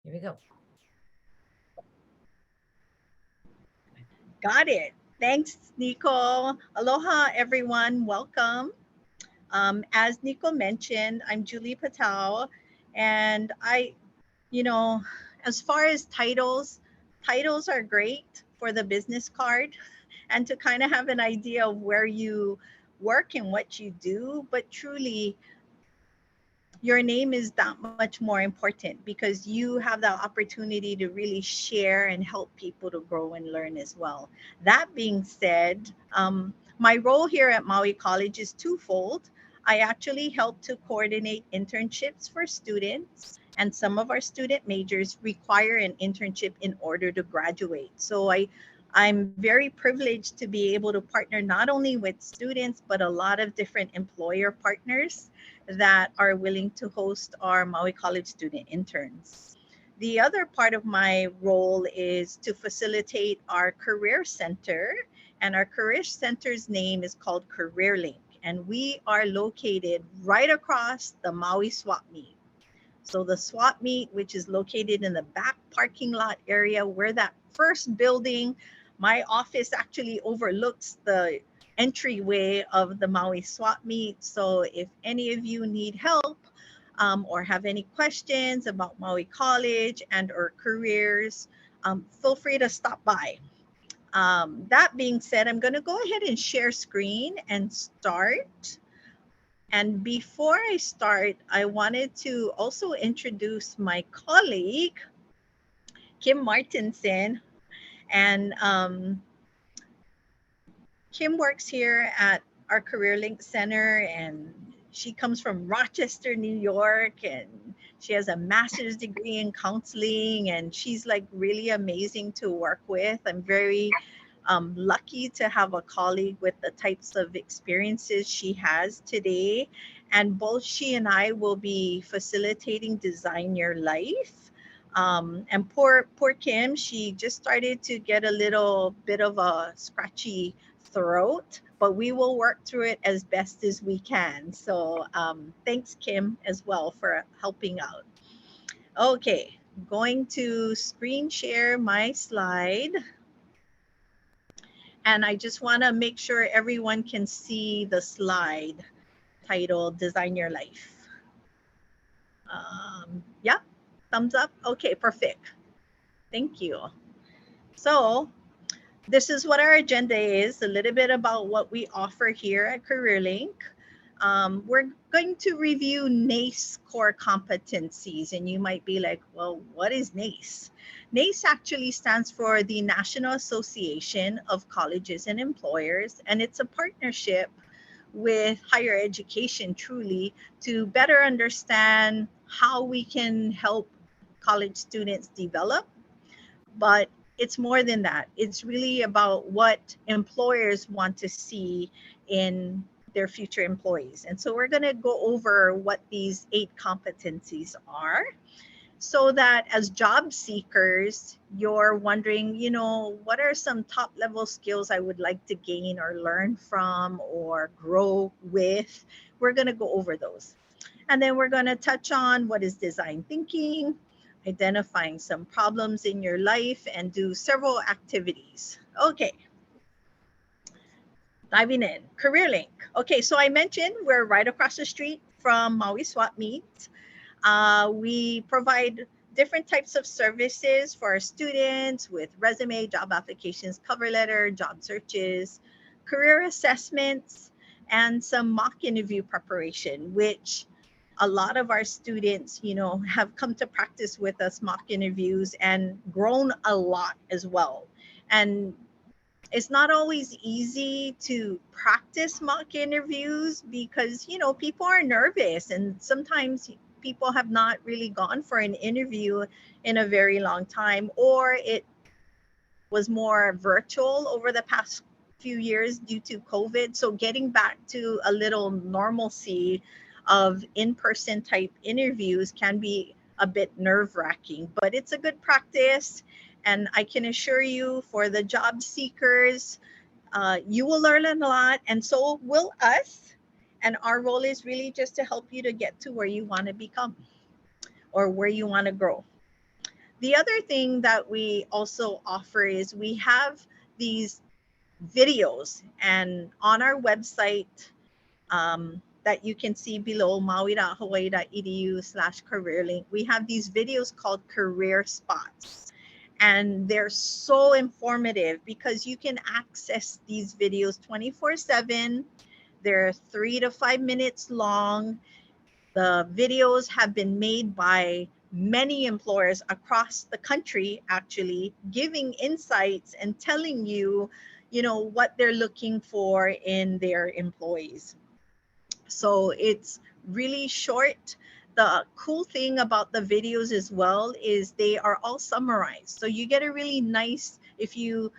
Here we go. Got it. Thanks, Nico. Aloha, everyone. Welcome. As Nico mentioned, I'm Julie Patao, and you know, as far as titles are great for the business card and to kind of have an idea of where you work and what you do. But truly, your name is that much more important because you have the opportunity to really share and help people to grow and learn as well. That being said, my role here at Maui College is twofold. I actually help to coordinate internships for students, and some of our student majors require an internship in order to graduate. I'm very privileged to be able to partner not only with students but a lot of different employer partners that are willing to host our Maui College student interns. The other part of my role is to facilitate our career center, and our career center's name is called Career Link, and we are located right across the Maui swap meet. So the swap meet, which is located in the back parking lot area where that first building, my office actually overlooks the entryway of the Maui swap meet. So if any of you need help or have any questions about Maui College and or careers, feel free to stop by. That being said, I'm going to go ahead and share screen and start. And before I start, I wanted to also introduce my colleague, Kim Martinson. And Kim works here at our Career Link Center, and she comes from Rochester, New York, and she has a master's degree in counseling, and she's like really amazing to work with. I'm very lucky to have a colleague with the types of experiences she has today. And both she and I will be facilitating Design Your Life. And poor Kim, she just started to get a little bit of a scratchy throat, but we will work through it as best as we can. So thanks, Kim, as well for helping out. Okay, going to screen share my slide. And I just want to make sure everyone can see the slide titled Design Your Life. Yeah, thumbs up. Okay, perfect. Thank you. So, this is what our agenda is, a little bit about what we offer here at CareerLink. We're going to review NACE core competencies, and you might be like, well, what is NACE? NACE actually stands for the National Association of Colleges and Employers, and it's a partnership with higher education truly to better understand how we can help college students develop. But it's more than that. It's really about what employers want to see in their future employees. And so we're going to go over what these 8 competencies are so that as job seekers, you're wondering, what are some top level skills I would like to gain or learn from or grow with? We're going to go over those. And then we're going to touch on what is design thinking, identifying some problems in your life, and do several activities. Okay, diving in. Career Link. Okay, so I mentioned we're right across the street from Maui Swap Meet. We provide different types of services for our students with resume, job applications, cover letter, job searches, career assessments, and some mock interview preparation, which a lot of our students, have come to practice with us mock interviews and grown a lot as well. And it's not always easy to practice mock interviews because people are nervous, and sometimes people have not really gone for an interview in a very long time, or it was more virtual over the past few years due to COVID. So getting back to a little normalcy of in-person type interviews can be a bit nerve-wracking, but it's a good practice. And I can assure you, for the job seekers, you will learn a lot, and so will us. And our role is really just to help you to get to where you want to become or where you want to grow. The other thing that we also offer is we have these videos, and on our website, that you can see below, maui.hawaii.edu/career link, we have these videos called career spots. And they're so informative because you can access these videos 24/7. They're 3 to 5 minutes long. The videos have been made by many employers across the country, actually, giving insights and telling you, what they're looking for in their employees. So it's really short. The cool thing about the videos as well is they are all summarized. So you get a really nice, if you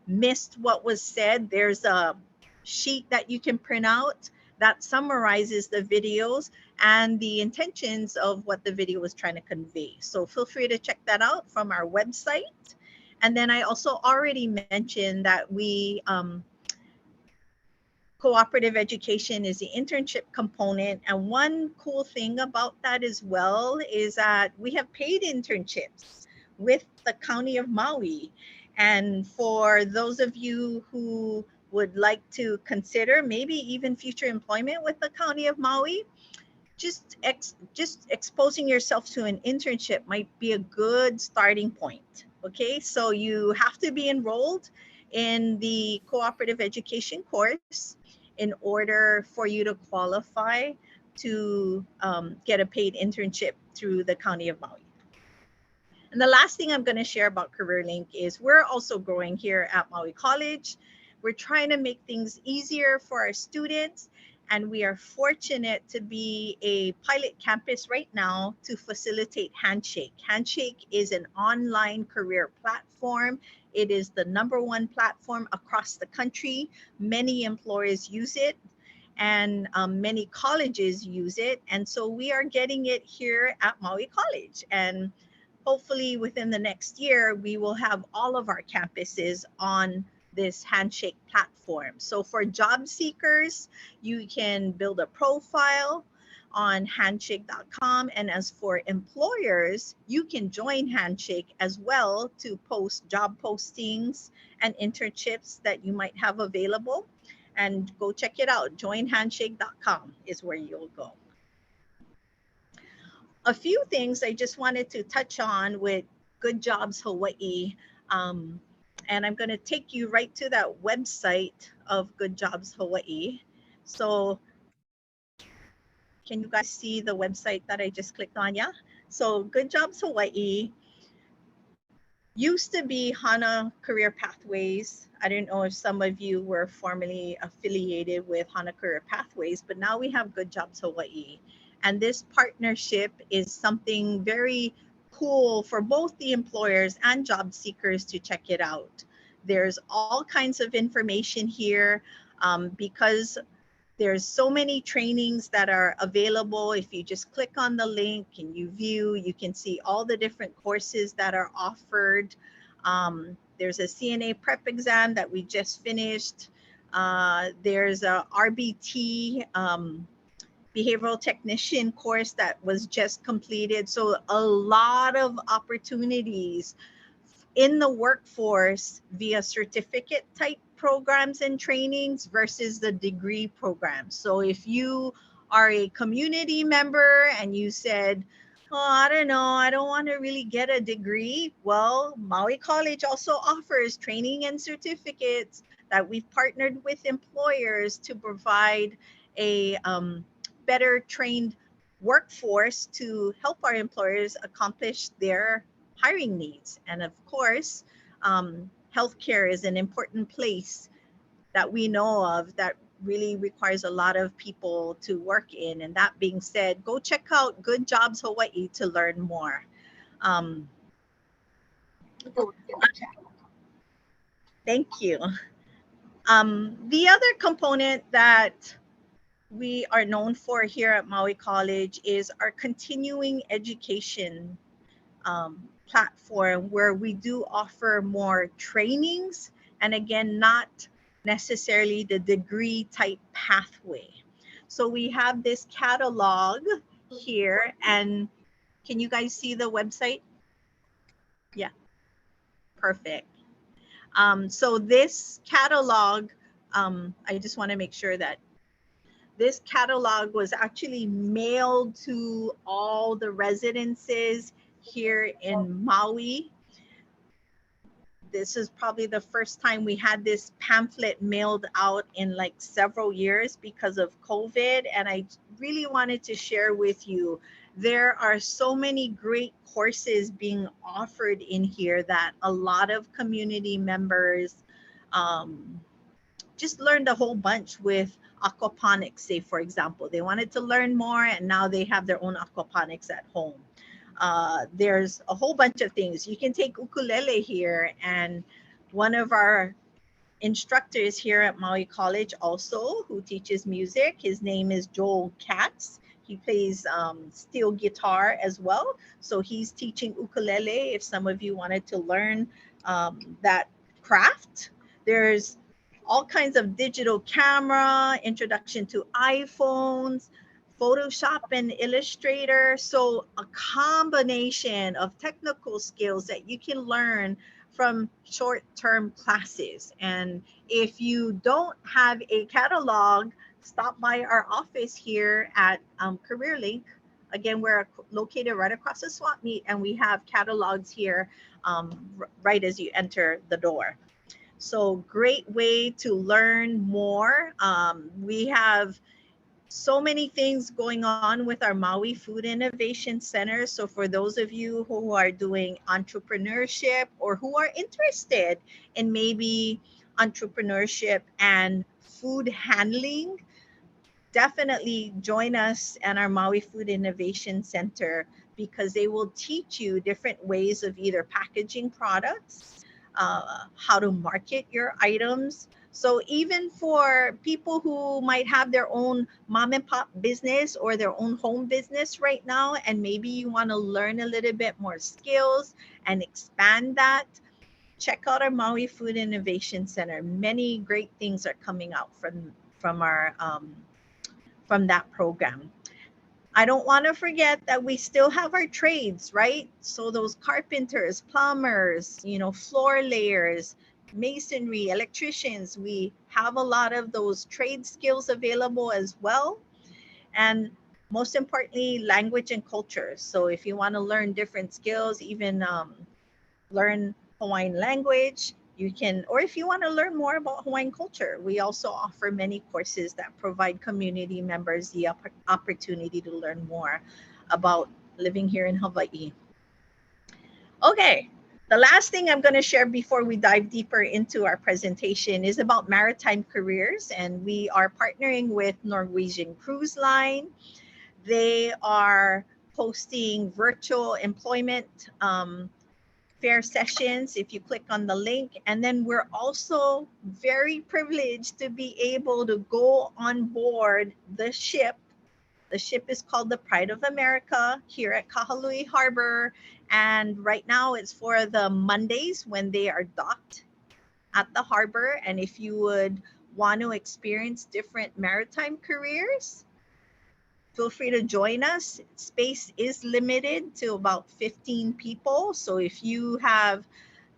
missed what was said, there's a sheet that you can print out that summarizes the videos and the intentions of what the video was trying to convey. So feel free to check that out from our website. And then I also already mentioned that we cooperative education is the internship component. And one cool thing about that as well is that we have paid internships with the County of Maui. And for those of you who would like to consider maybe even future employment with the County of Maui, just exposing yourself to an internship might be a good starting point. Okay, so you have to be enrolled in the cooperative education course in order for you to qualify to get a paid internship through the County of Maui. And the last thing I'm going to share about CareerLink is we're also growing here at Maui College. We're trying to make things easier for our students, and we are fortunate to be a pilot campus right now to facilitate Handshake. Handshake is an online career platform. It is the #1 platform across the country. Many employers use it, and many colleges use it. And so we are getting it here at Maui College. And hopefully within the next year, we will have all of our campuses on this Handshake platform. So for job seekers, you can build a profile on handshake.com. And as for employers, you can join Handshake as well to post job postings and internships that you might have available. And go check it out. Joinhandshake.com is where you'll go. A few things I just wanted to touch on with Good Jobs Hawaii. And I'm going to take you right to that website of Good Jobs Hawaii. So can you guys see the website that I just clicked on? Yeah. So Good Jobs Hawaii used to be HANA Career Pathways. I don't know if some of you were formerly affiliated with HANA Career Pathways, but now we have Good Jobs Hawaii. And this partnership is something very cool for both the employers and job seekers to check it out. There's all kinds of information here because there's so many trainings that are available. If you just click on the link and you view, you can see all the different courses that are offered. There's a CNA prep exam that we just finished. There's a RBT behavioral technician course that was just completed. So a lot of opportunities in the workforce via certificate type programs and trainings versus the degree program. So if you are a community member and you said, oh, I don't know, I don't want to really get a degree. Well, Maui College also offers training and certificates that we've partnered with employers to provide a better trained workforce to help our employers accomplish their hiring needs. And of course, healthcare is an important place that we know of that really requires a lot of people to work in. And that being said, go check out Good Jobs Hawaii to learn more. Thank you. The other component that we are known for here at Maui College is our continuing education platform, where we do offer more trainings, and again, not necessarily the degree type pathway. So we have this catalog here, and can you guys see the website? Yeah, perfect. So this catalog, I just want to make sure that this catalog was actually mailed to all the residences here in Maui. This is probably the first time we had this pamphlet mailed out in like several years because of COVID. And I really wanted to share with you, there are so many great courses being offered in here that a lot of community members um, just learned a whole bunch with aquaponics, say, for example. They wanted to learn more, and now they have their own aquaponics at home. There's a whole bunch of things. You can take ukulele here, and one of our instructors here at Maui College also who teaches music, his name is Joel Katz. He plays steel guitar as well. So he's teaching ukulele if some of you wanted to learn that craft. There's all kinds of digital camera, introduction to iPhones, Photoshop and Illustrator. So a combination of technical skills that you can learn from short-term classes. And if you don't have a catalog, stop by our office here at Career Link. Again, we're located right across the swap meet, and we have catalogs here right as you enter the door. So great way to learn more. We have so many things going on with our Maui Food Innovation Center. So for those of you who are doing entrepreneurship or who are interested in maybe entrepreneurship and food handling, definitely join us at our Maui Food Innovation Center because they will teach you different ways of either packaging products, how to market your items. So even for people who might have their own mom and pop business or their own home business right now, and maybe you want to learn a little bit more skills and expand that, check out our Maui Food Innovation Center. Many great things are coming out from our from that program. I don't want to forget that we still have our trades, right? So those carpenters, plumbers, floor layers, masonry, electricians, we have a lot of those trade skills available as well. And most importantly, language and culture. So if you want to learn different skills, even learn Hawaiian language, you can, or if you want to learn more about Hawaiian culture, we also offer many courses that provide community members the opportunity to learn more about living here in Hawaii. Okay, the last thing I'm going to share before we dive deeper into our presentation is about maritime careers, and we are partnering with Norwegian Cruise Line. They are hosting virtual employment fair sessions if you click on the link. And then we're also very privileged to be able to go on board the ship. The ship is called the Pride of America here at Kahului Harbor. And right now it's for the Mondays when they are docked at the harbor. And if you would want to experience different maritime careers, feel free to join us. Space is limited to about 15 people. So if you have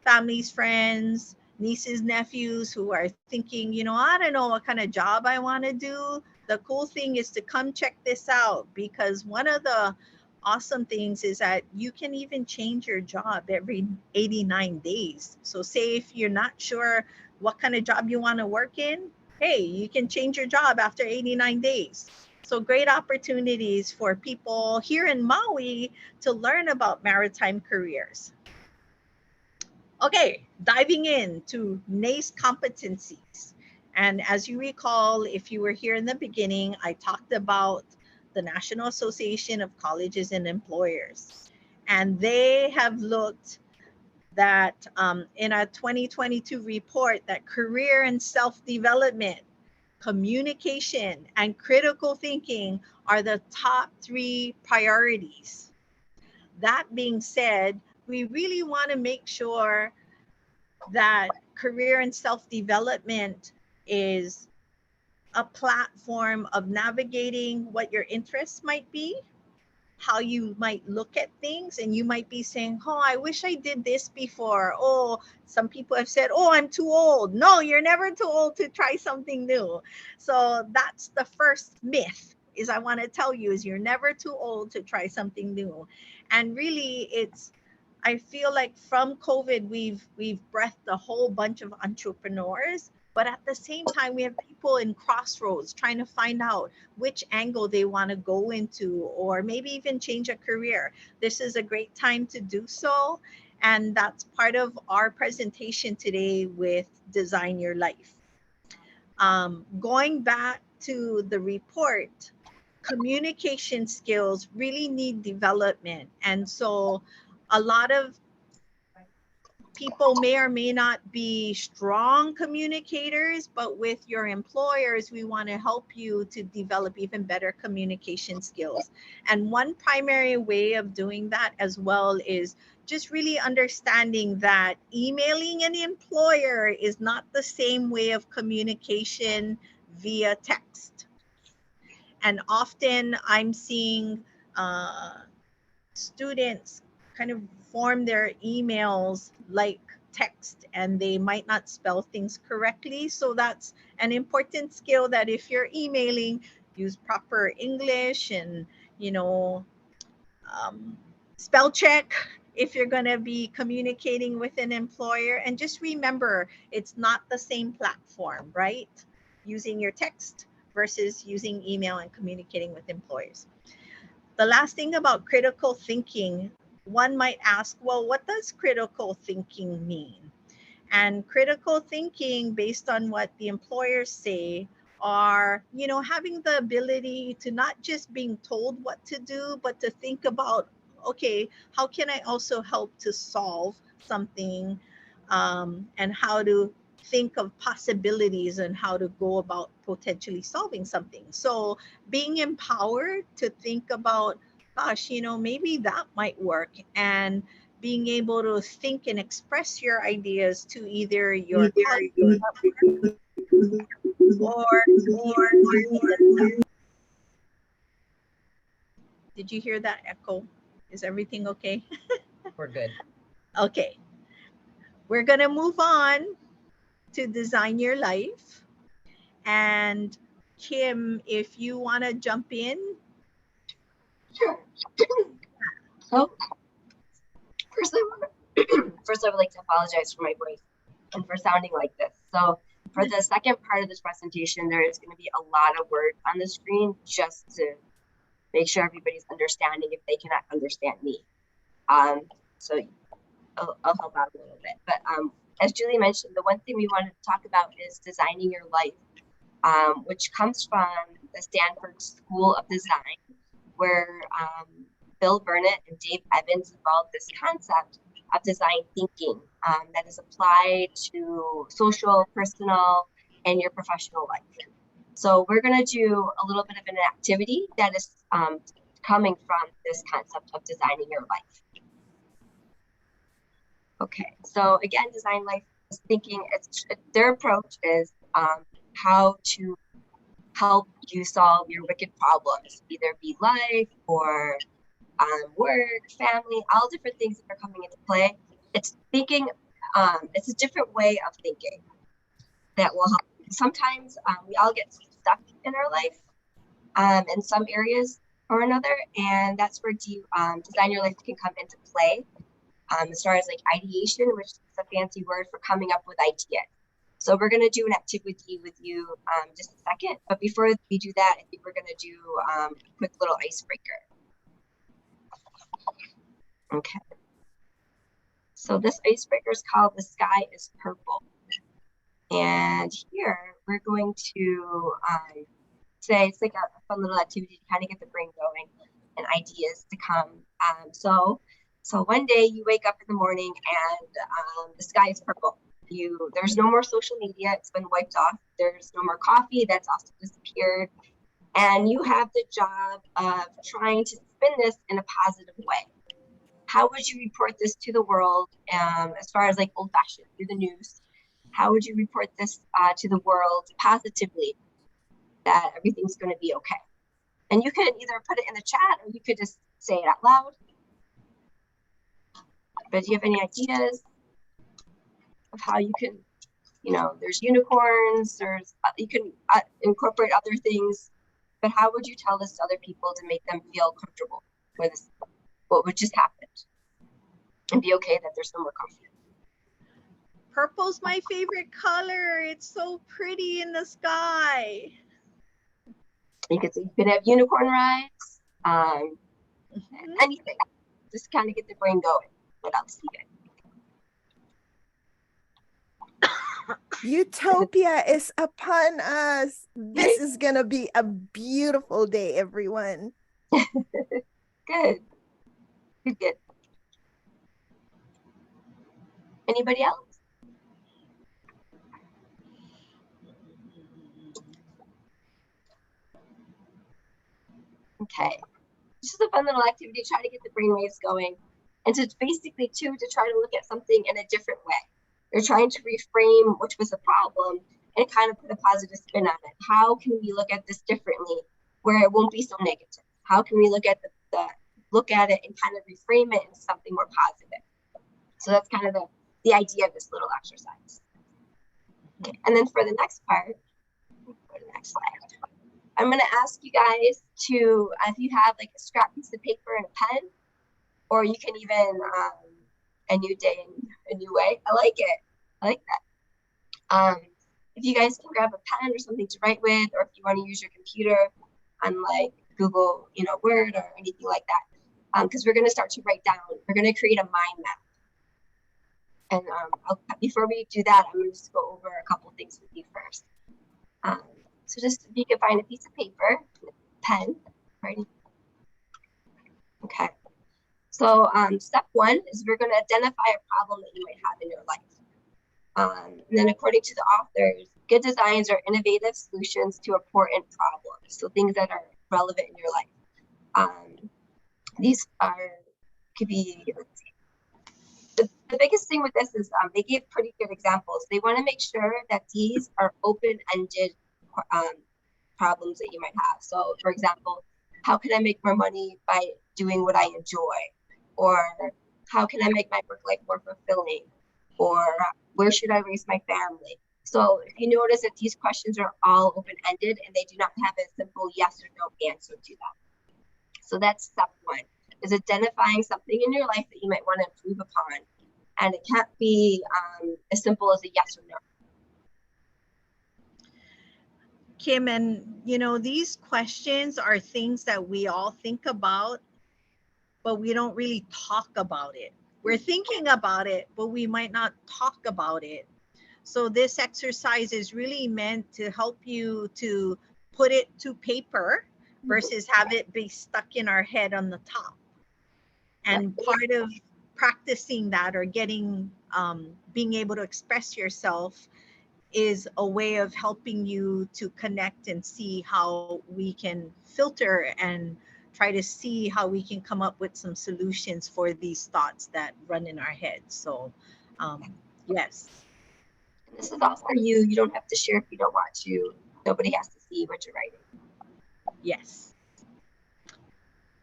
families, friends, nieces, nephews who are thinking, I don't know what kind of job I want to do, the cool thing is to come check this out, because one of the awesome things is that you can even change your job every 89 days. So say if you're not sure what kind of job you want to work in, hey, you can change your job after 89 days. So great opportunities for people here in Maui to learn about maritime careers. Okay, diving into NACE competencies. And as you recall, if you were here in the beginning, I talked about the National Association of Colleges and Employers. And they have looked that in a 2022 report that career and self-development, communication, and critical thinking are the top 3 priorities. That being said, we really want to make sure that career and self-development is a platform of navigating what your interests might be, how you might look at things, and you might be saying, oh, I wish I did this before. Oh, some people have said, oh, I'm too old. No, you're never too old to try something new. So that's the first myth, is I want to tell you, is you're never too old to try something new. And really, it's, I feel like from COVID, we've breathed a whole bunch of entrepreneurs, but at the same time, we have people in crossroads trying to find out which angle they want to go into, or maybe even change a career. This is a great time to do so. And that's part of our presentation today with Design Your Life. Going back to the report, communication skills really need development. And so a lot of people may or may not be strong communicators, but with your employers, we want to help you to develop even better communication skills. And one primary way of doing that as well is just really understanding that emailing an employer is not the same way of communication via text. And often I'm seeing students kind of form their emails like text, and they might not spell things correctly. So that's an important skill, that if you're emailing, use proper English, and you know, um, spell check if you're going to be communicating with an employer. And just remember, it's not the same platform, right? Using your text versus using email and communicating with employers. The last thing about critical thinking, one might ask, well, what does critical thinking mean? And critical thinking, based on what the employers say, are, you know, having the ability to not just being told what to do, but to think about, okay, how can I also help to solve something, and how to think of possibilities and how to go about potentially solving something. So being empowered to think about, gosh, you know, maybe that might work, and being able to think and express your ideas to either your colleagues or the employee themselves. Did you hear that echo? Is everything okay? We're good. Okay. We're going to move on to Design Your Life. And Kim, if you want to jump in. Sure. So, first I would like to apologize for my voice and for sounding like this. So, for the second part of this presentation, there is going to be a lot of words on the screen just to make sure everybody's understanding if they cannot understand me. So I'll help out a little bit. But as Julie mentioned, the one thing we wanted to talk about is designing your life, which comes from the Stanford School of Design, where Bill Burnett and Dave Evans evolved this concept of design thinking that is applied to social, personal, and your professional life. So we're going to do a little bit of an activity that is coming from this concept of designing your life. Okay, so again, design life is thinking, their approach is how to help you solve your wicked problems, either be life or work, family, all different things that are coming into play. It's thinking, it's a different way of thinking that will help. Sometimes we all get stuck in our life in some areas or another, and that's where design your life can come into play. As far as like ideation, which is a fancy word for coming up with ideas. So we're going to do an activity with you just a second. But before we do that, I think we're going to do a quick little icebreaker. Okay. So this icebreaker is called The Sky is Purple. And here we're going to say it's like a fun little activity to kind of get the brain going and ideas to come. So one day you wake up in the morning and the sky is purple. There's no more social media, it's been wiped off. There's no more coffee, that's also disappeared. And you have the job of trying to spin this in a positive way. How would you report this to the world as far as like old fashioned through the news? How would you report this to the world positively, that everything's going to be okay? And you can either put it in the chat or you could just say it out loud. But do you have any ideas of how you can, there's unicorns, you can incorporate other things, but how would you tell this to other people to make them feel comfortable with what would just happen and be okay that there's no more coffee? Purple's my favorite color. It's so pretty in the sky. You could have unicorn rides, anything. Just kind of get the brain going without sleeping. Utopia is upon us. This is gonna be a beautiful day, everyone. Good. Anybody else? Okay. This is a fun little activity. Try to get the brain waves going. And to basically, to try to look at something in a different way. They're trying to reframe which was a problem and kind of put a positive spin on it. How can we look at this differently where it won't be so negative? How can we look at look at it and kind of reframe it into something more positive? So that's kind of the idea of this little exercise. Okay. And then for the next part, go to the next slide. I'm going to ask you guys to, if you have like a scrap piece of paper and a pen, or you can even, a new day in a new way. I like it. I like that. If you guys can grab a pen or something to write with, or if you want to use your computer on like Google, Word or anything like that, because we're going to start to write down. We're going to create a mind map. And before we do that, I'm going to just go over a couple things with you first. So just if you can find a piece of paper, pen, right? Okay. So step one is we're going to identify a problem that you might have in your life. And then according to the authors, good designs are innovative solutions to important problems. So things that are relevant in your life. These could be, let's see. The biggest thing with this is they give pretty good examples. They want to make sure that these are open-ended problems that you might have. So for example, how can I make more money by doing what I enjoy? Or how can I make my work life more fulfilling? Or where should I raise my family? So if you notice that these questions are all open-ended and they do not have a simple yes or no answer to them. So that's step one, is identifying something in your life that you might want to improve upon. And it can't be as simple as a yes or no. Kim, and these questions are things that we all think about, but we don't really talk about it. We're thinking about it, but we might not talk about it. So this exercise is really meant to help you to put it to paper versus have it be stuck in our head on the top. And part of practicing that or getting, being able to express yourself is a way of helping you to connect and see how we can filter and try to see how we can come up with some solutions for these thoughts that run in our heads. So, yes. This is all for you. You don't have to share if you don't want to. Nobody has to see what you're writing. Yes.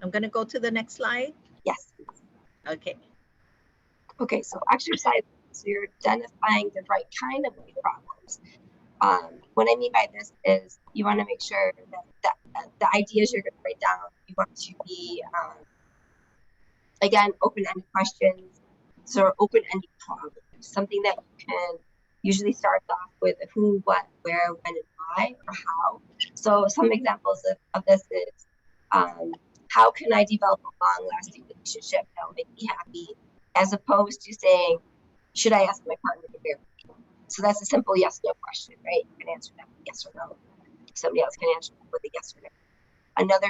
I'm going to go to the next slide. Yes. Okay. Okay, so exercise, so you're identifying the right kind of problems. What I mean by this is you want to make sure that the ideas you're going to write down, you want to be, again, open-ended questions, so open-ended problems, something that you can usually start off with who, what, where, when, and why, or how. So some examples of this is, how can I develop a long-lasting relationship that will make me happy, as opposed to saying, should I ask my partner to marry me? So that's a simple yes/no question, right? You can answer that with yes or no. Somebody else can answer that with a yes or no. Another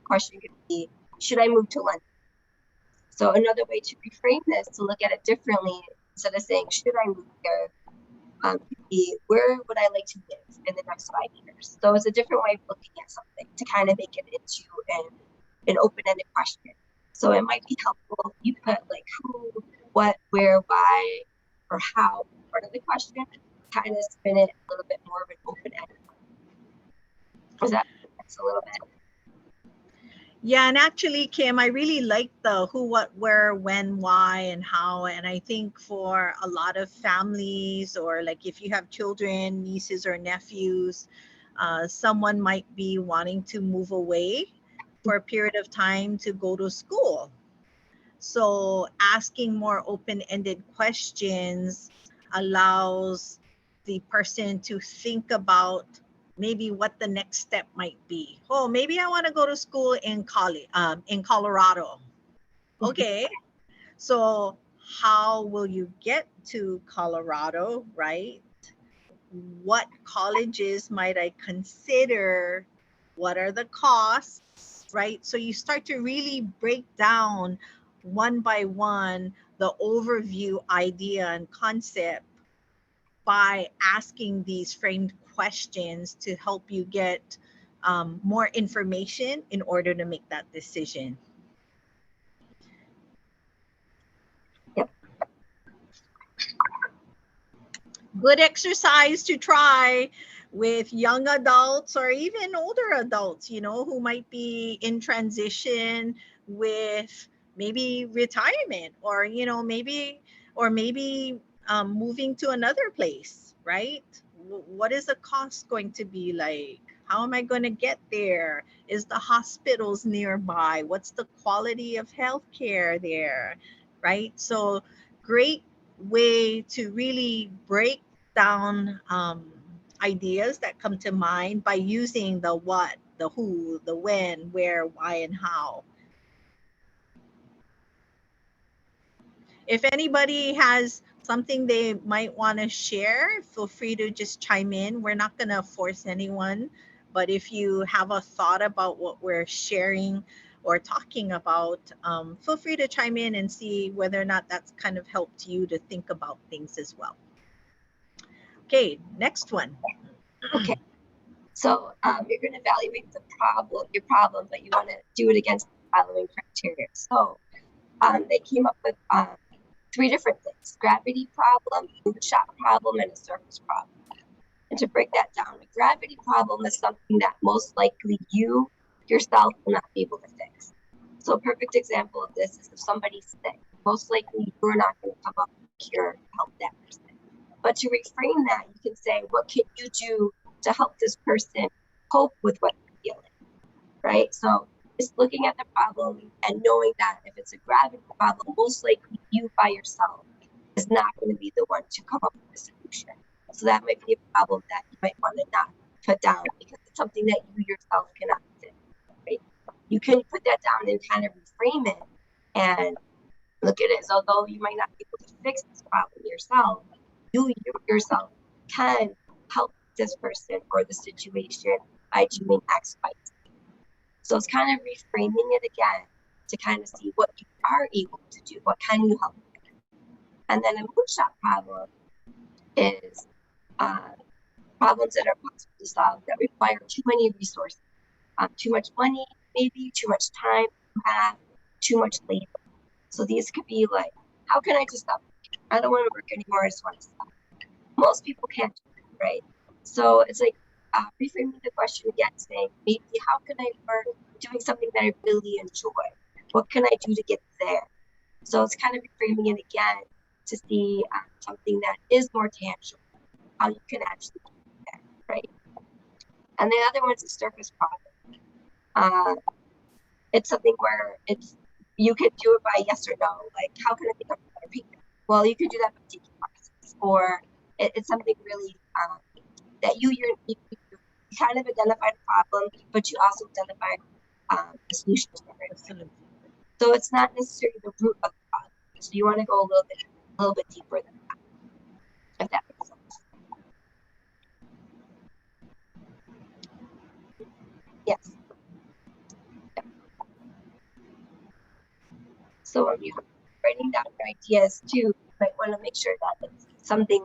question could be, should I move to London? So another way to reframe this, to look at it differently, instead of saying, should I move here, could be, where would I like to live in the next 5 years? So it's a different way of looking at something to kind of make it into an open-ended question. So it might be helpful if you put like who, what, where, why, or how part of the question, kind of spin it a little bit more of an open-ended. Was that a little bit? Yeah, and actually, Kim, I really like the who, what, where, when, why, and how. And I think for a lot of families, or like if you have children, nieces or nephews, someone might be wanting to move away for a period of time to go to school. So asking more open-ended questions allows the person to think about maybe what the next step might be. Oh, maybe I want to go to school in Colorado. Okay, so how will you get to Colorado, right? What colleges might I consider? What are the costs, right? So you start to really break down one by one the overview idea and concept by asking these framed questions to help you get more information in order to make that decision. Yep. Good exercise to try with young adults or even older adults, you know, who might be in transition with maybe retirement, or, you know, maybe moving to another place, right? What is the cost going to be like? How am I going to get there? Is the hospitals nearby? What's the quality of healthcare there? Right? So, great way to really break down ideas that come to mind by using the what, the who, the when, where, why, and how. If anybody has something they might want to share, feel free to just chime in. We're not going to force anyone, but if you have a thought about what we're sharing or talking about, feel free to chime in and see whether or not that's kind of helped you to think about things as well. Okay, next one. Okay. So you're going to evaluate your problem, but you want to do it against the following criteria. So they came up with 3 different things: gravity problem, moonshot problem, and a surface problem. And to break that down, a gravity problem is something that most likely you yourself will not be able to fix. So a perfect example of this is if somebody's sick, most likely you're not going to come up with a cure to help that person. But to reframe that, you can say, what can you do to help this person cope with what they're feeling, right? So just looking at the problem and knowing that if it's a gravity problem, most likely you by yourself is not going to be the one to come up with a solution. So that might be a problem that you might want to not put down because it's something that you yourself cannot fix, right? You can put that down and kind of reframe it and look at it as although you might not be able to fix this problem yourself, you yourself can help this person or the situation by doing X, Y, Z. So it's kind of reframing it again to kind of see what you are able to do. What can you help with? And then a moonshot problem is problems that are possible to solve that require too many resources, too much money, maybe too much time you have, too much labor. So these could be like, how can I just stop? I don't want to work anymore. I just want to stop. Most people can't do it, right? So it's like reframing the question again, saying maybe how can I work doing something that I really enjoy? What can I do to get there? So it's kind of reframing it again to see something that is more tangible, how you can actually get there, right? And the other one's a surface problem. It's something where you could do it by yes or no, like how can I become a better painter? Well, you could do that by taking classes, or it's something really that you kind of identify the problem, but you also identify the solution to it. So it's not necessarily the root of the problem. So you want to go a little bit deeper than that, if that makes sense. Yes. Yep. So when you're writing down your ideas too, you might want to make sure that it's something,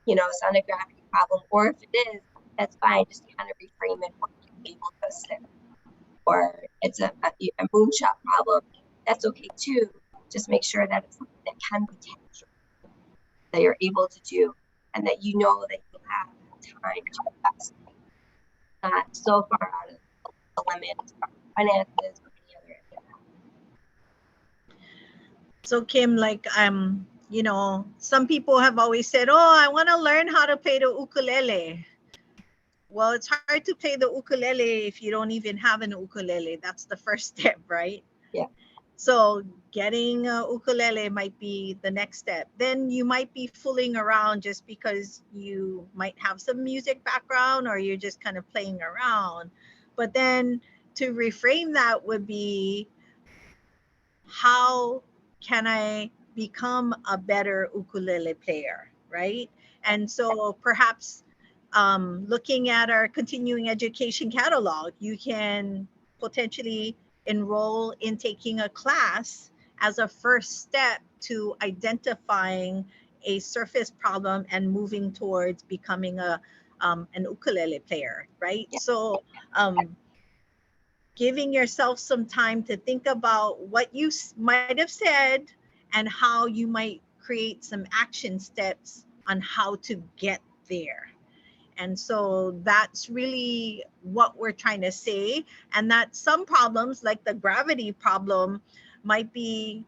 it's not a gravity problem, or if it is, that's fine. Just kind of reframe it what you're able to say. Or it's a moonshot problem, that's okay too. Just make sure that it's something that can be tangible, that you're able to do, and that you know that you'll have time to invest. Not so far out of the limit finances or any other area. So Kim, like you know, some people have always said, "Oh, I want to learn how to play the ukulele." Well, it's hard to play the ukulele if you don't even have an ukulele. That's the first step, right? Yeah. So getting a ukulele might be the next step. Then you might be fooling around just because you might have some music background or you're just kind of playing around. But then to reframe that would be, how can I become a better ukulele player, right? And so perhaps looking at our continuing education catalog, you can potentially enroll in taking a class as a first step to identifying a surface problem and moving towards becoming an ukulele player, right? Yeah. So giving yourself some time to think about what you might have said and how you might create some action steps on how to get there. And so that's really what we're trying to say. And that some problems, like the gravity problem, might be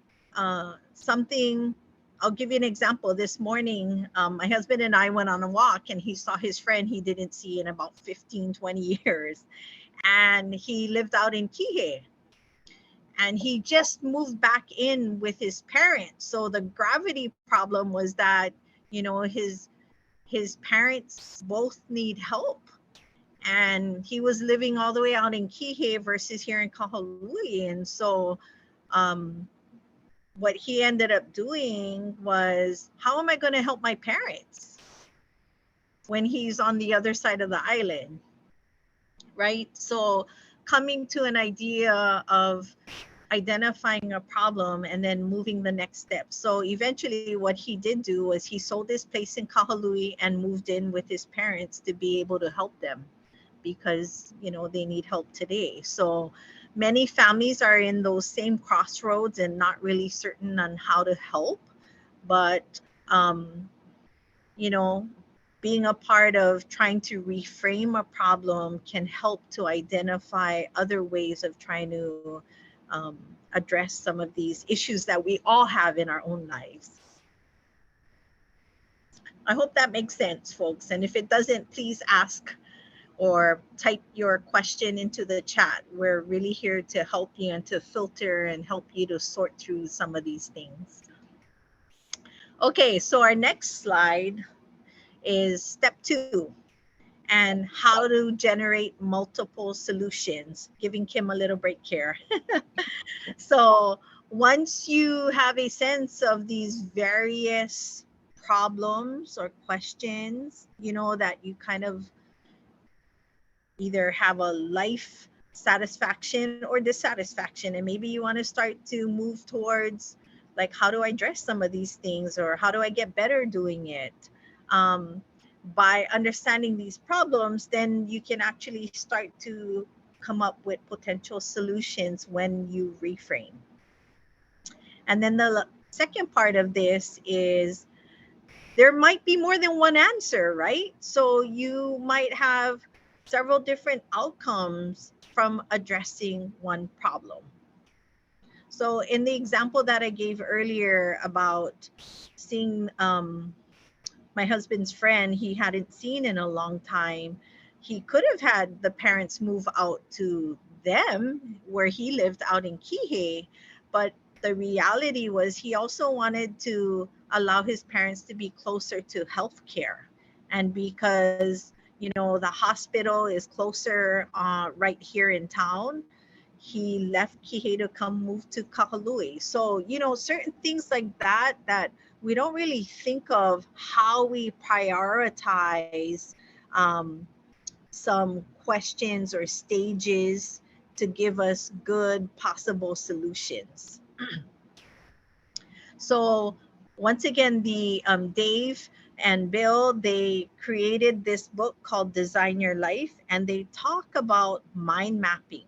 something. I'll give you an example. This morning, my husband and I went on a walk and he saw his friend he didn't see in about 15, 20 years. And he lived out in Kihei. And he just moved back in with his parents. So the gravity problem was that, you know, his parents both need help. And he was living all the way out in Kihei versus here in Kahului. And so what he ended up doing was, how am I going to help my parents when he's on the other side of the island? Right? So coming to an idea of identifying a problem and then moving the next step. So eventually what he did do was he sold his place in Kahului and moved in with his parents to be able to help them, because you know they need help today. So many families are in those same crossroads and not really certain on how to help. But you know, being a part of trying to reframe a problem can help to identify other ways of trying to address some of these issues that we all have in our own lives. I hope that makes sense, folks. And if it doesn't, please ask or type your question into the chat. We're really here to help you and to filter and help you to sort through some of these things. Okay, so our next slide is step 2, and how to generate multiple solutions, giving Kim a little break here. So once you have a sense of these various problems or questions, you know, that you kind of either have a life satisfaction or dissatisfaction, and maybe you want to start to move towards, like, how do I address some of these things, or how do I get better doing it? By understanding these problems, then you can actually start to come up with potential solutions when you reframe. And then the second part of this is, there might be more than one answer, right? So you might have several different outcomes from addressing one problem. So in the example that I gave earlier about seeing my husband's friend he hadn't seen in a long time, he could have had the parents move out to them where he lived out in Kihei, but the reality was he also wanted to allow his parents to be closer to healthcare. And because, you know, the hospital is closer right here in town, he left Kihei to come move to Kahului. So, you know, certain things like that, that we don't really think of how we prioritize some questions or stages to give us good possible solutions. So once again, the Dave and Bill, they created this book called Design Your Life, and they talk about mind mapping.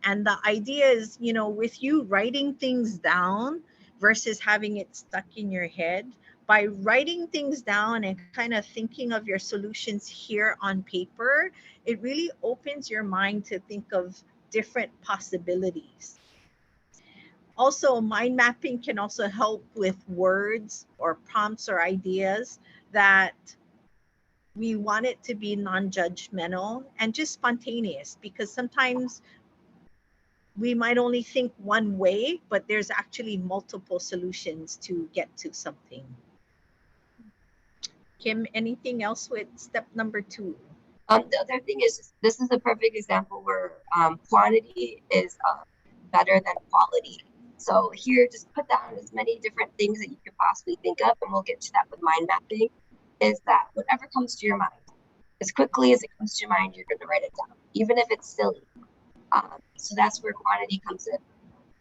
And the idea is, you know, with you writing things down versus having it stuck in your head, by writing things down and kind of thinking of your solutions here on paper, it really opens your mind to think of different possibilities. Also, mind mapping can also help with words or prompts or ideas that we want it to be non-judgmental and just spontaneous, because sometimes we might only think one way, but there's actually multiple solutions to get to something. Kim, anything else with step number 2? The other thing is, this is a perfect example where quantity is better than quality. So here, just put down as many different things that you could possibly think of, and we'll get to that with mind mapping, is that whatever comes to your mind, as quickly as it comes to your mind, you're going to write it down, even if it's silly. So that's where quantity comes in.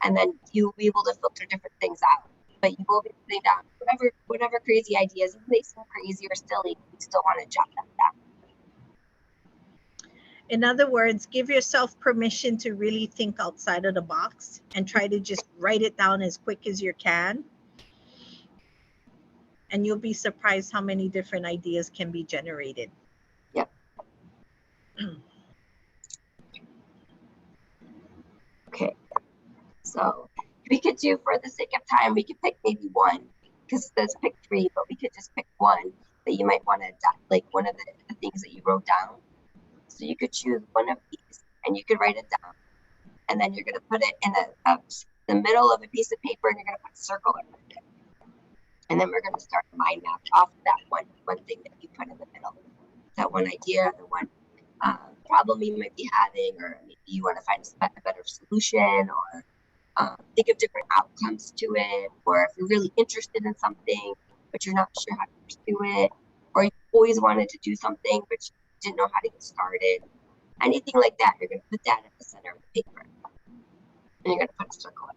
And then you'll be able to filter different things out. But you will be putting down whatever crazy ideas, even if they seem crazy or silly, you still want to jot them down. In other words, give yourself permission to really think outside of the box and try to just write it down as quick as you can. And you'll be surprised how many different ideas can be generated. Yep. Okay. So we could do, for the sake of time, we could pick maybe one, because it says pick 3, but we could just pick one that you might want to, like one of the things that you wrote down. So you could choose one of these and you could write it down. And then you're going to put it in the middle of a piece of paper, and you're going to put a circle around it. And then we're going to start a mind map off of that one thing that you put in the middle. That one idea, the one problem you might be having, or maybe you want to find a better solution, or think of different outcomes to it, or if you're really interested in something, but you're not sure how to pursue it, or you always wanted to do something, but you didn't know how to get started. Anything like that, you're going to put that at the center of the paper. And you're going to put a circle in.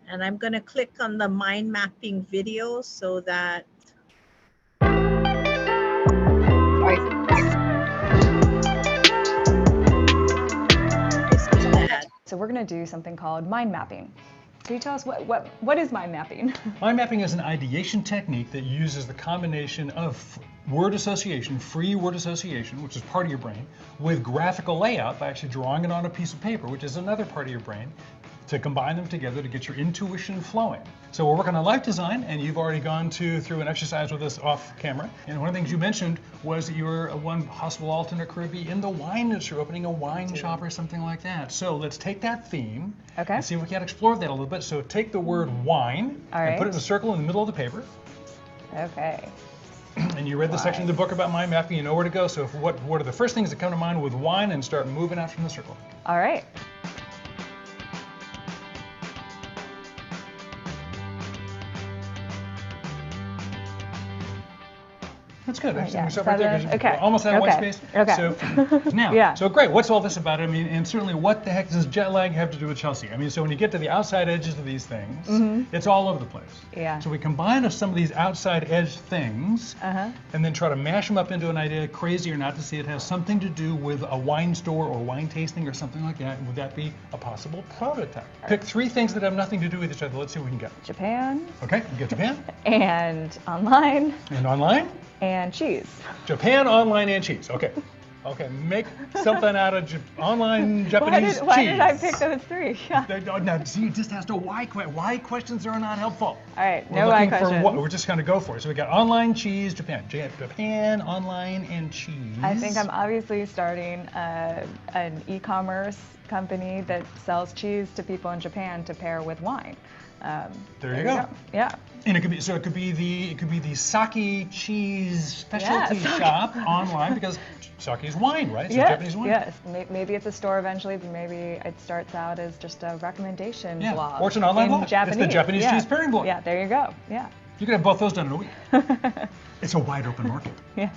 And I'm going to click on the mind mapping video so that... So we're going to do something called mind mapping. Can you tell us what is mind mapping? Mind mapping is an ideation technique that uses the combination of word association, free word association, which is part of your brain, with graphical layout by actually drawing it on a piece of paper, which is another part of your brain, to combine them together to get your intuition flowing. So we're working on life design, and you've already gone through an exercise with us off camera. And one of the things you mentioned was that you were one possible alternate career be in the wine industry, opening a wine shop or something like that. So let's take that theme and see if we can explore that a little bit. So take the word wine and put it in a circle in the middle of the paper. Okay. And you read the section of the book about mind mapping, you know where to go. So what are the first things that come to mind with wine, and start moving out from the circle. All right. That's good. Yeah, Right there, okay. Almost out of white space. Okay. So now, Yeah. So great. What's all this about? I mean, and certainly, what the heck does jet lag have to do with Chelsea? I mean, so when you get to the outside edges of these things, it's all over the place. Yeah. So we combine some of these outside edge things, and then try to mash them up into an idea, crazy or not, to see it has something to do with a wine store or wine tasting or something like that. Would that be a possible prototype? Pick 3 things that have nothing to do with each other. Let's see what we can get. Japan. Okay, we get Japan. And online. And online. And cheese. Japan, online, and cheese. Okay. Okay, make something out of online Japanese cheese. Why did I pick those 3? Yeah. Now, see, you just asked a why question. Why questions are not helpful. All right, no why questions. We're just going to go for it. So we got online, cheese, Japan. Japan, online, and cheese. I think I'm obviously starting an e-commerce company that sells cheese to people in Japan to pair with wine. There you go. Yeah. And it could be the sake cheese specialty shop online, because sake is wine, right? So yes, Japanese wine. Yes. Maybe it's a store eventually, but maybe it starts out as just a recommendation blog. Or it's an online blog. Japanese. It's the Japanese cheese pairing blog. Yeah, there you go. Yeah. You could have both those done in a week. It's a wide open market. Yes.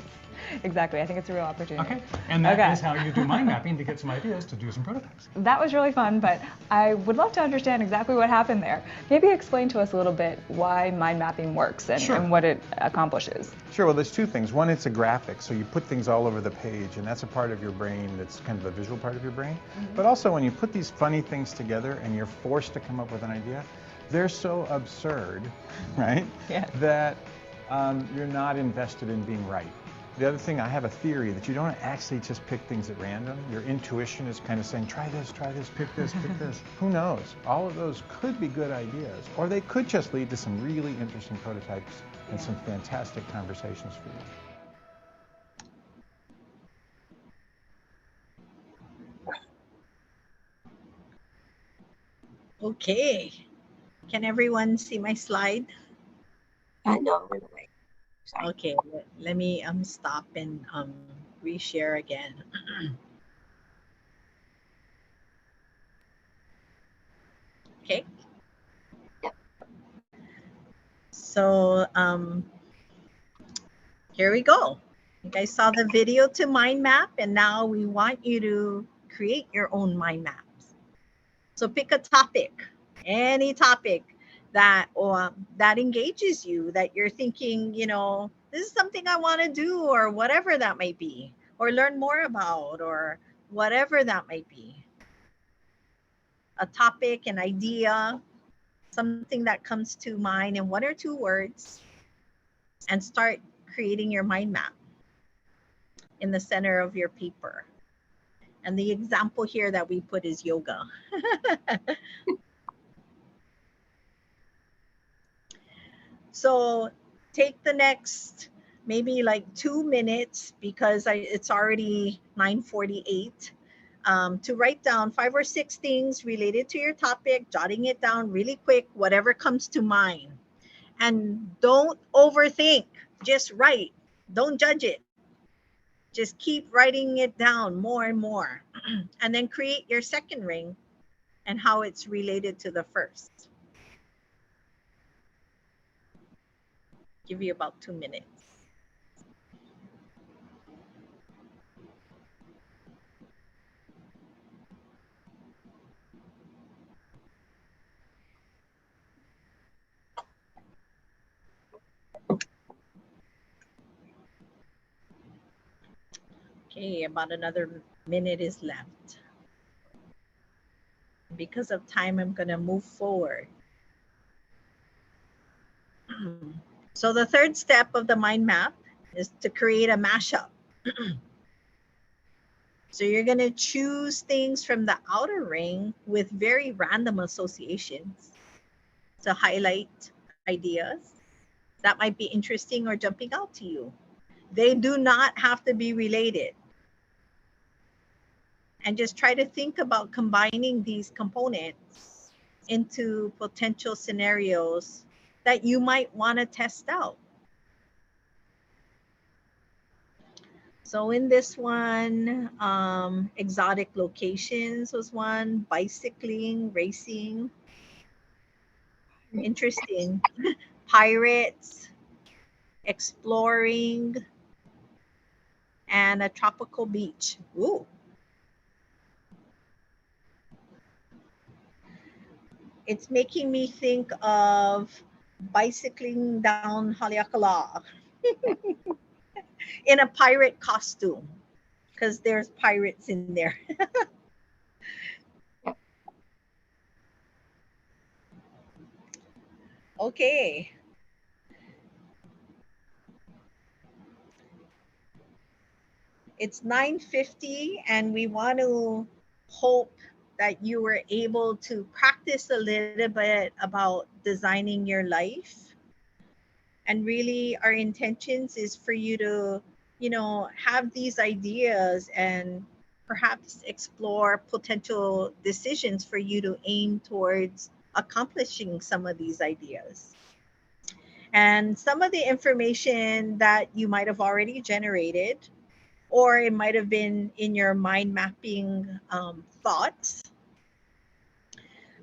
Exactly. I think it's a real opportunity. Okay. And that is how you do mind mapping, to get some ideas to do some prototypes. That was really fun, but I would love to understand exactly what happened there. Maybe explain to us a little bit why mind mapping works and what it accomplishes. Sure. Well, there's 2 things. One, it's a graphic, so you put things all over the page, and that's a part of your brain that's kind of a visual part of your brain. But also, when you put these funny things together and you're forced to come up with an idea, they're so absurd, right? Yeah. That you're not invested in being right. The other thing, I have a theory that you don't actually just pick things at random. Your intuition is kind of saying, try this, pick this, pick this. Who knows? All of those could be good ideas, or they could just lead to some really interesting prototypes and some fantastic conversations for you. Okay. Can everyone see my slide? No, I'm in the way. Sorry. Okay, let me stop and reshare again. Okay. Yep. So here we go. You guys saw the video to mind map, and now we want you to create your own mind maps. So pick a topic, any topic that engages you, that you're thinking, you know, this is something I want to do, or whatever that might be, or learn more about, or whatever that might be. A topic, an idea, something that comes to mind in 1 or 2 words, and start creating your mind map in the center of your paper. And the example here that we put is yoga. So take the next maybe like 2 minutes, because it's already 9:48, to write down 5 or 6 things related to your topic, jotting it down really quick, whatever comes to mind. And don't overthink, just write. Don't judge it. Just keep writing it down more and more. And then create your second ring and how it's related to the first. Give you about 2 minutes. Okay, about another minute is left. Because of time, I'm gonna move forward. So the third step of the mind map is to create a mashup. So you're gonna choose things from the outer ring with very random associations to highlight ideas that might be interesting or jumping out to you. They do not have to be related. And just try to think about combining these components into potential scenarios that you might want to test out. So in this one, exotic locations was one, bicycling, racing, interesting, pirates, exploring, and a tropical beach. Ooh. It's making me think of bicycling down Haleakala in a pirate costume, because there's pirates in there. Okay. It's 9:50, and we want to hope that you were able to practice a little bit about designing your life. And really our intentions is for you to, you know, have these ideas and perhaps explore potential decisions for you to aim towards accomplishing some of these ideas. And some of the information that you might have already generated, or it might have been in your mind mapping thoughts,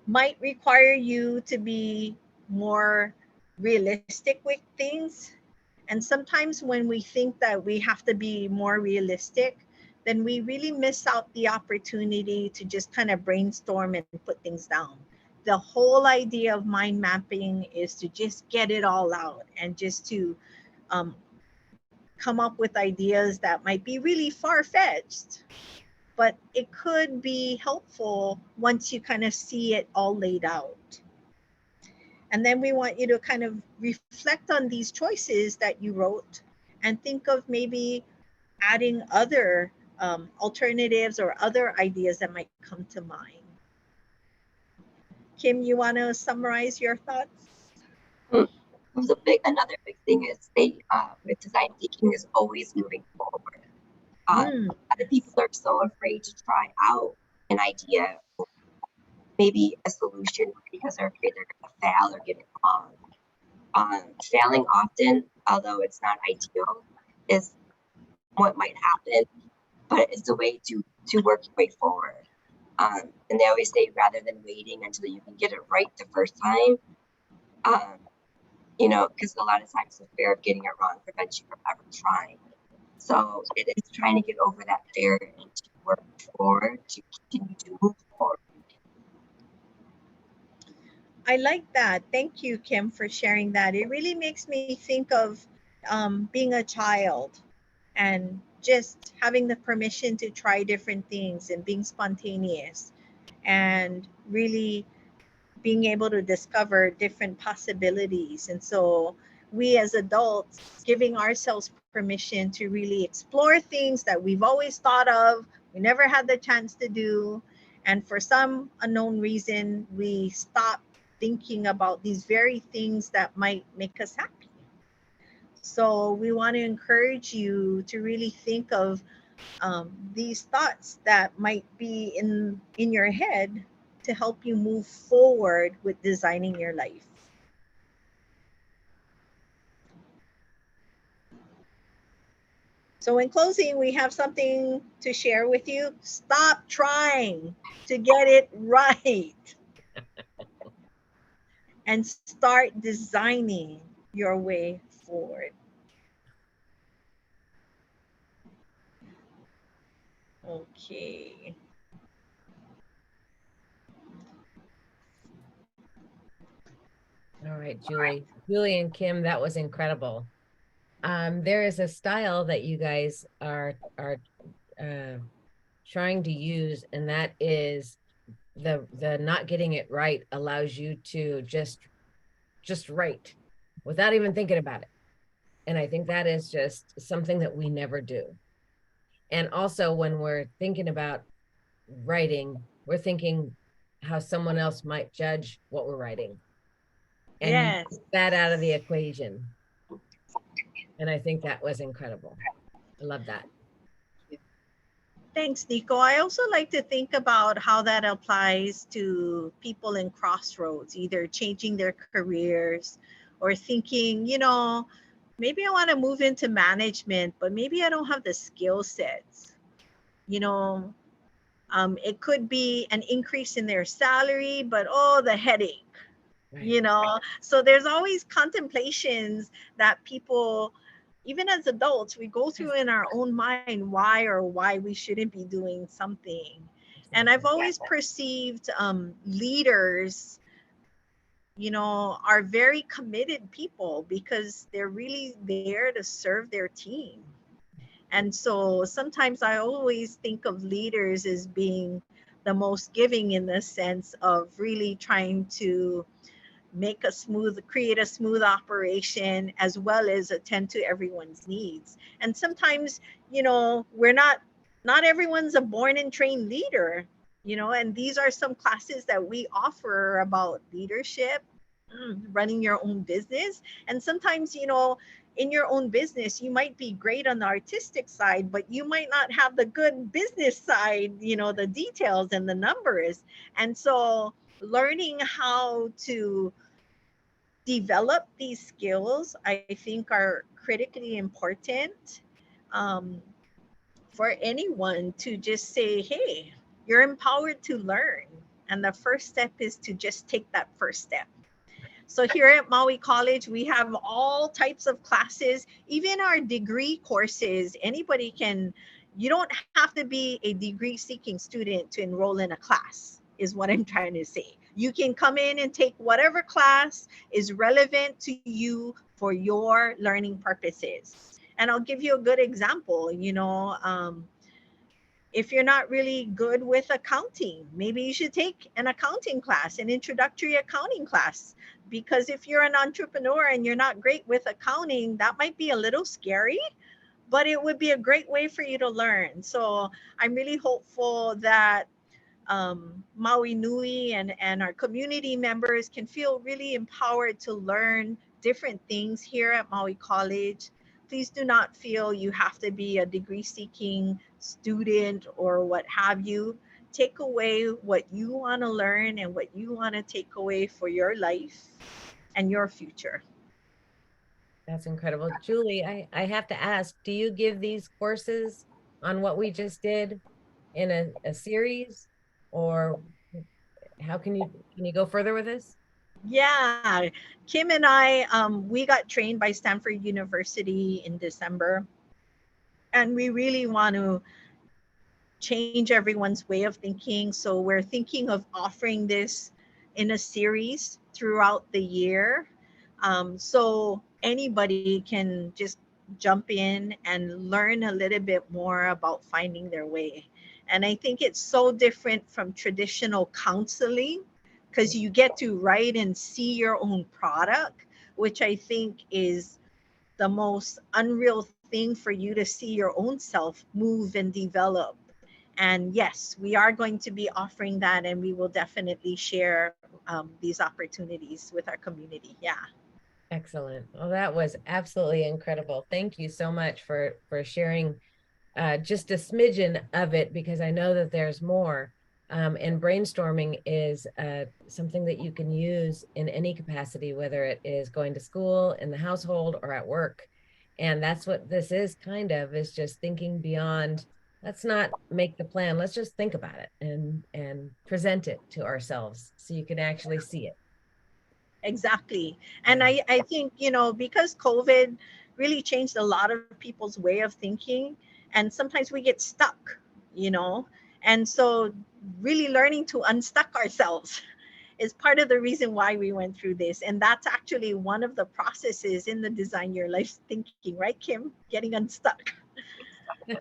might require you to be more realistic with things. And sometimes when we think that we have to be more realistic, then we really miss out the opportunity to just kind of brainstorm and put things down. The whole idea of mind mapping is to just get it all out and just to come up with ideas that might be really far-fetched, but it could be helpful once you kind of see it all laid out. And then we want you to kind of reflect on these choices that you wrote and think of maybe adding other alternatives or other ideas that might come to mind. Kim, you want to summarize your thoughts? It was another big thing is with design thinking is always moving forward. Other people are so afraid to try out an idea, maybe a solution, because they're afraid they're going to fail or get it wrong. Failing often, although it's not ideal, is what might happen, but it's a way to work your way forward. And they always say rather than waiting until you can get it right the first time, because a lot of times the fear of getting it wrong prevents you from ever trying. So it is trying to get over that fear and to work forward, to continue to move forward. I like that. Thank you, Kim, for sharing that. It really makes me think of being a child and just having the permission to try different things and being spontaneous and really being able to discover different possibilities. And so we as adults giving ourselves permission to really explore things that we've always thought of, we never had the chance to do. And for some unknown reason, we stop thinking about these very things that might make us happy. So we want to encourage you to really think of these thoughts that might be in your head to help you move forward with designing your life. So in closing, we have something to share with you. Stop trying to get it right and start designing your way forward. Okay. All right, Julie and Kim, that was incredible. There is a style that you guys are trying to use, and that is the not getting it right allows you to just write without even thinking about it. And I think that is just something that we never do. And also when we're thinking about writing, we're thinking how someone else might judge what we're writing. And yes, you take that out of the equation. And I think that was incredible. I love that. Thanks, Nico. I also like to think about how that applies to people in crossroads, either changing their careers or thinking, maybe I want to move into management, but maybe I don't have the skill sets. It could be an increase in their salary, but the headache, right. So there's always contemplations that people, even as adults, we go through in our own mind why we shouldn't be doing something. Exactly. And I've always perceived leaders, are very committed people because they're really there to serve their team. And so sometimes I always think of leaders as being the most giving in the sense of really trying to create a smooth operation as well as attend to everyone's needs. And sometimes, not everyone's a born and trained leader, and these are some classes that we offer about leadership, running your own business. And sometimes, in your own business, you might be great on the artistic side, but you might not have the good business side, the details and the numbers. And so learning how to develop these skills, I think, are critically important for anyone to just say, hey, you're empowered to learn. And the first step is to just take that first step. So here at Maui College, we have all types of classes, even our degree courses. Anybody you don't have to be a degree seeking student to enroll in a class, is what I'm trying to say. You can come in and take whatever class is relevant to you for your learning purposes. And I'll give you a good example. if you're not really good with accounting, maybe you should take an accounting class, an introductory accounting class. Because if you're an entrepreneur and you're not great with accounting, that might be a little scary, but it would be a great way for you to learn. So I'm really hopeful that Maui Nui and our community members can feel really empowered to learn different things here at Maui College. Please do not feel you have to be a degree seeking student or what have you. Take away what you want to learn and what you want to take away for your life and your future. That's incredible. Julie, I have to ask, do you give these courses on what we just did in a series, or how can you go further with this? Yeah, Kim and I, we got trained by Stanford University in December, and we really want to change everyone's way of thinking. So we're thinking of offering this in a series throughout the year. So anybody can just jump in and learn a little bit more about finding their way. And I think it's so different from traditional counseling because you get to write and see your own product, which I think is the most unreal thing for you to see your own self move and develop. And yes, we are going to be offering that, and we will definitely share these opportunities with our community. Yeah. Excellent. Well, that was absolutely incredible. Thank you so much for sharing just a smidgen of it, because I know that there's more. And brainstorming is something that you can use in any capacity, whether it is going to school, in the household, or at work. And that's what this is kind of, is just thinking beyond. Let's not make the plan. Let's just think about it and present it to ourselves so you can actually see it. Exactly. And I think, because COVID really changed a lot of people's way of thinking, and sometimes we get stuck, you know. And so really learning to unstuck ourselves is part of the reason why we went through this. And that's actually one of the processes in the Design Your Life thinking, right, Kim? Getting unstuck. That's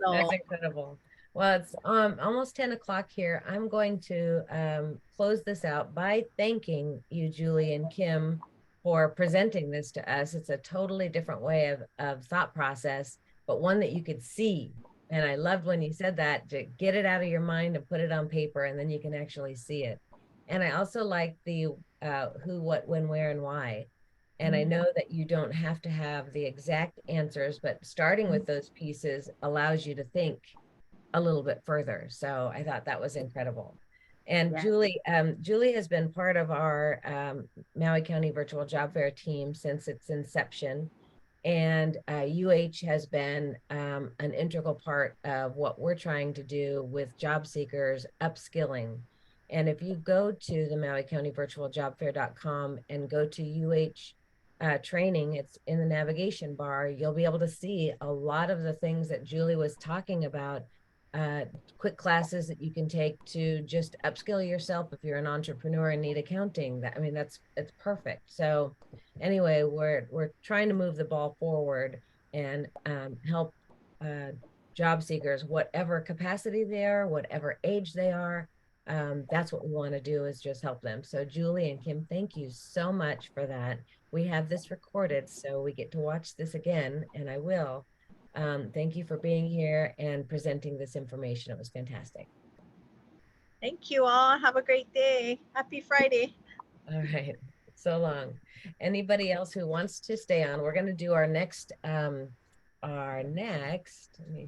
So incredible. Well, it's almost 10 o'clock here. I'm going to close this out by thanking you, Julie and Kim, for presenting this to us. It's a totally different way of thought process, but one that you could see. And I loved when you said that, to get it out of your mind and put it on paper, and then you can actually see it. And I also like the who, what, when, where, and why. And I know that you don't have to have the exact answers, but starting with those pieces allows you to think a little bit further. So I thought that was incredible. And yeah. Julie has been part of our Maui County Virtual Job Fair team since its inception. And UH has been an integral part of what we're trying to do with job seekers upskilling. And if you go to the Maui County Virtual Job Fair.com and go to UH training, it's in the navigation bar, you'll be able to see a lot of the things that Julie was talking about, quick classes that you can take to just upskill yourself if you're an entrepreneur and need accounting. It's perfect. So anyway, we're trying to move the ball forward and help job seekers, whatever capacity they are, whatever age they are. That's what we want to do, is just help them. So Julie and Kim, thank you so much for that. We have this recorded, so we get to watch this again, and I will. Thank you for being here and presenting this information. It was fantastic. Thank you all. Have a great day. Happy Friday. All right. So long. Anybody else who wants to stay on, we're going to do our next, let me